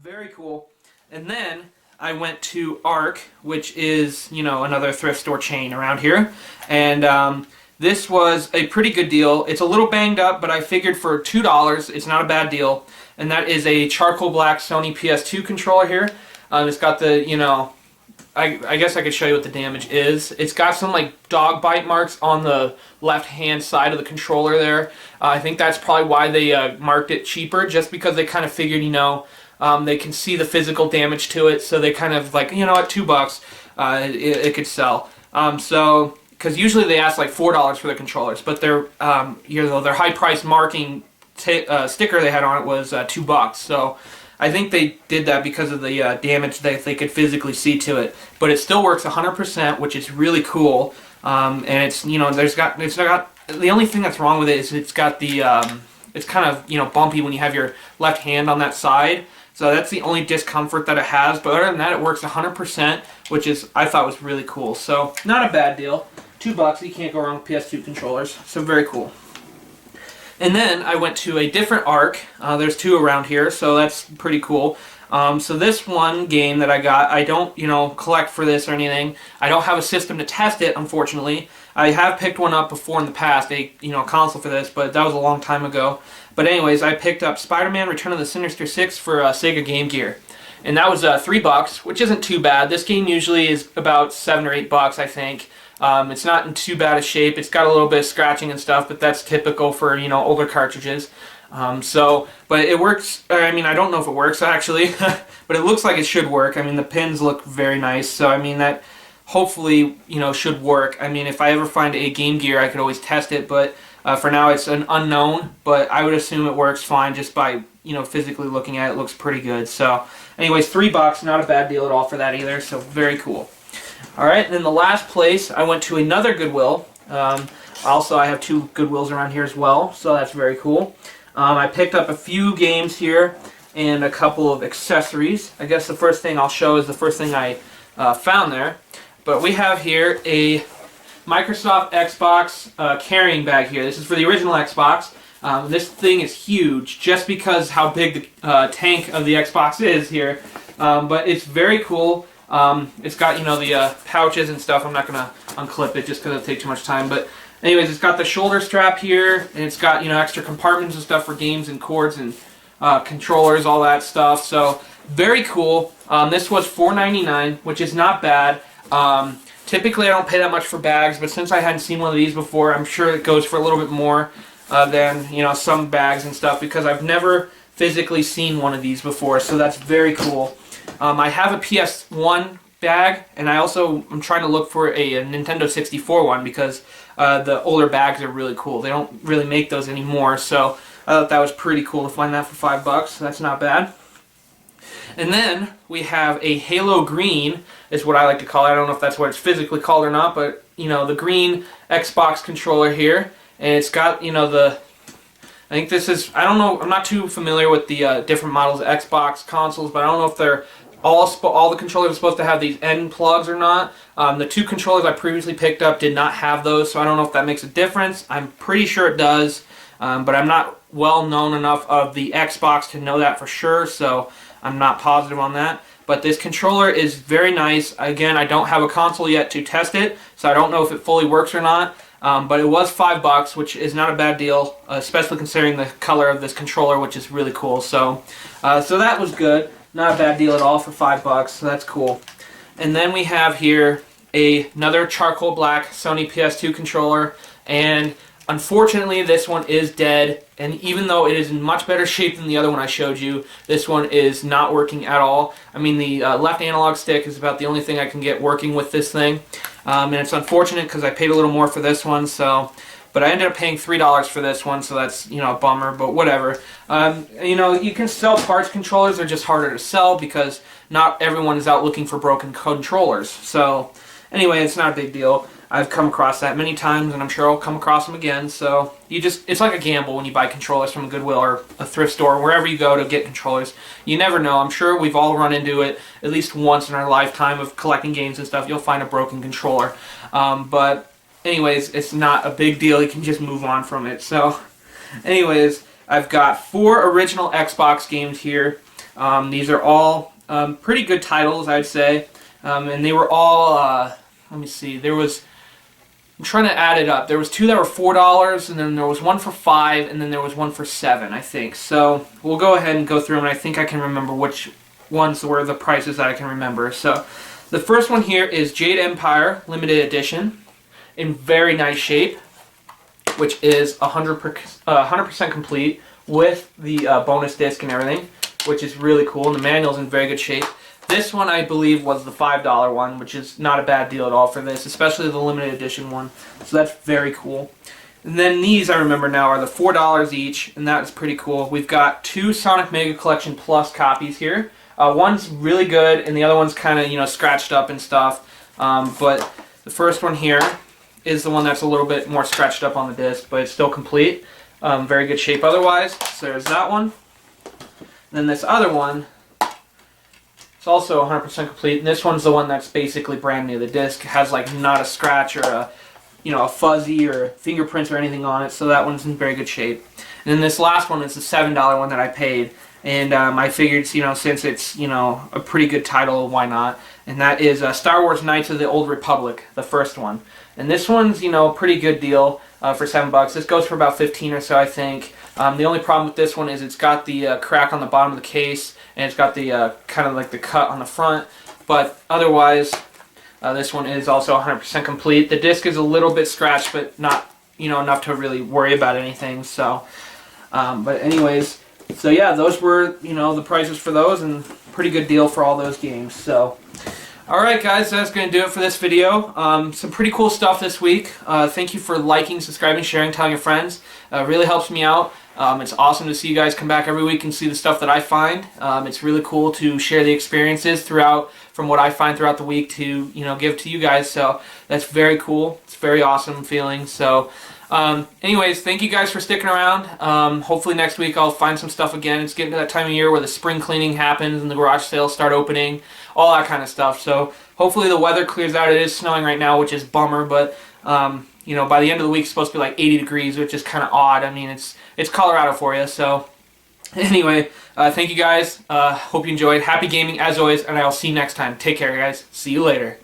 Very cool. And then I went to Arc, which is, another thrift store chain around here. And this was a pretty good deal. It's a little banged up, but I figured for $2, it's not a bad deal. And that is a charcoal black Sony PS2 controller here. It's got the, I guess I could show you what the damage is. It's got some like dog bite marks on the left-hand side of the controller there. I think that's probably why they marked it cheaper, just because they kind of figured, they can see the physical damage to it, so they kind of like, at $2, it could sell. Because usually they ask like $4 for the controllers, but their high price marking sticker they had on it was $2. So I think they did that because of the damage that they could physically see to it. But it still works 100%, which is really cool. And it's the only thing that's wrong with it is it's got the it's kind of bumpy when you have your left hand on that side. So that's the only discomfort that it has. But other than that, it works 100%, which I thought was really cool. So not a bad deal. $2, you can't go wrong with PS2 controllers. So very cool. And then I went to a different Arc. There's two around here, so that's pretty cool. So this one game that I got, I don't, collect for this or anything. I don't have a system to test it, unfortunately. I have picked one up before in the past, a console for this, but that was a long time ago. But anyways, I picked up Spider-Man: Return of the Sinister Six for Sega Game Gear. And that was $3, which isn't too bad. This game usually is about $7 or $8, I think. It's not in too bad a shape. It's got a little bit of scratching and stuff, but that's typical for, older cartridges. But it works. I mean, I don't know if it works actually, but it looks like it should work. I mean, the pins look very nice, so I mean that hopefully, should work. I mean, if I ever find a Game Gear, I could always test it, but for now it's an unknown, but I would assume it works fine just by, physically looking at it. It looks pretty good. So anyways, $3, not a bad deal at all for that either, so very cool. Alright, and then the last place, I went to another Goodwill. Also, I have two Goodwills around here as well, so that's very cool. I picked up a few games here and a couple of accessories. I guess the first thing I'll show is the first thing I found there. But we have here a Microsoft Xbox carrying bag here. This is for the original Xbox. This thing is huge just because how big the tank of the Xbox is here. But it's very cool. It's got, the pouches and stuff. I'm not going to unclip it just because it'll take too much time. But anyways, it's got the shoulder strap here, and it's got, extra compartments and stuff for games and cords and controllers, all that stuff. So very cool. This was $4.99, which is not bad. Typically, I don't pay that much for bags, but since I hadn't seen one of these before, I'm sure it goes for a little bit more than, some bags and stuff, because I've never physically seen one of these before. So that's very cool. I have a PS1 bag, and I'm trying to look for a Nintendo 64 one because the older bags are really cool. They don't really make those anymore, so I thought that was pretty cool to find that for $5. So that's not bad. And then we have a Halo Green, is what I like to call it. I don't know if that's what it's physically called or not, but the green Xbox controller here, and it's got I think this is, I don't know, I'm not too familiar with the different models of Xbox consoles, but I don't know if they're all the controllers are supposed to have these end plugs or not. The two controllers I previously picked up did not have those, so I don't know if that makes a difference. I'm pretty sure it does, but I'm not well known enough of the Xbox to know that for sure, so I'm not positive on that. But this controller is very nice. Again, I don't have a console yet to test it, so I don't know if it fully works or not. But it was $5, which is not a bad deal, especially considering the color of this controller, which is really cool. So that was good. Not a bad deal at all for $5, so that's cool. And then we have here another charcoal black Sony PS2 controller, and unfortunately this one is dead, and even though it is in much better shape than the other one I showed you, this one is not working at all. I mean, the left analog stick is about the only thing I can get working with this thing, and it's unfortunate because I paid a little more for this one, but I ended up paying $3 for this one, so that's, a bummer, but whatever. You can sell parts controllers, they're just harder to sell because not everyone is out looking for broken controllers. So anyway, it's not a big deal. I've come across that many times, and I'm sure I'll come across them again. So it's like a gamble when you buy controllers from a Goodwill or a thrift store, wherever you go to get controllers. You never know. I'm sure we've all run into it at least once in our lifetime of collecting games and stuff. You'll find a broken controller. But anyways, it's not a big deal. You can just move on from it. So anyways, I've got 4 original Xbox games here. These are all pretty good titles, I'd say, and they were all, let me see, I'm trying to add it up. There was 2 that were $4, and then there was 1 for $5, and then there was 1 for $7, I think. So we'll go ahead and go through them, and I think I can remember which ones were the prices that I can remember. So the first one here is Jade Empire Limited Edition in very nice shape, which is 100% complete with the bonus disc and everything, which is really cool. And the manual's in very good shape. This one, I believe, was the $5 one, which is not a bad deal at all for this, especially the limited edition one. So that's very cool. And then these, I remember now, are the $4 each, and that is pretty cool. We've got 2 Sonic Mega Collection Plus copies here. One's really good, and the other one's kind of, you know, scratched up and stuff. But the first one here is the one that's a little bit more scratched up on the disc, but it's still complete. Very good shape otherwise. So there's that one. And then this other one, it's also 100% complete, and this one's the one that's basically brand new. The disc has like not a scratch or a, you know, a fuzzy or fingerprints or anything on it, so that one's in very good shape. And then this last one is the $7 one that I paid, and I figured, you know, since it's, you know, a pretty good title, why not? And that is Star Wars Knights of the Old Republic, the first one. And this one's, you know, a pretty good deal for $7. This goes for about 15 or so, I think. The only problem with this one is it's got the crack on the bottom of the case, and it's got the kind of like the cut on the front. But otherwise, this one is also 100% complete. The disc is a little bit scratched, but not, you know, enough to really worry about anything. So, but anyways, so yeah, those were, you know, the prices for those, and pretty good deal for all those games. So. Alright guys, that's going to do it for this video. Some pretty cool stuff this week. Thank you for liking, subscribing, sharing, telling your friends. It really helps me out. It's awesome to see you guys come back every week and see the stuff that I find. It's really cool to share the experiences throughout, from what I find throughout the week to, you know, give to you guys. So that's very cool. It's a very awesome feeling. So anyways, thank you guys for sticking around. Hopefully next week I'll find some stuff again. It's getting to that time of year where the spring cleaning happens and the garage sales start opening, all that kind of stuff. So hopefully the weather clears out. It is snowing right now, which is bummer, but you know, by the end of the week it's supposed to be like 80 degrees, which is kind of odd. I mean, it's Colorado for you. So anyway, thank you guys. Hope you enjoyed. Happy gaming as always, and I'll see you next time. Take care, guys. See you later.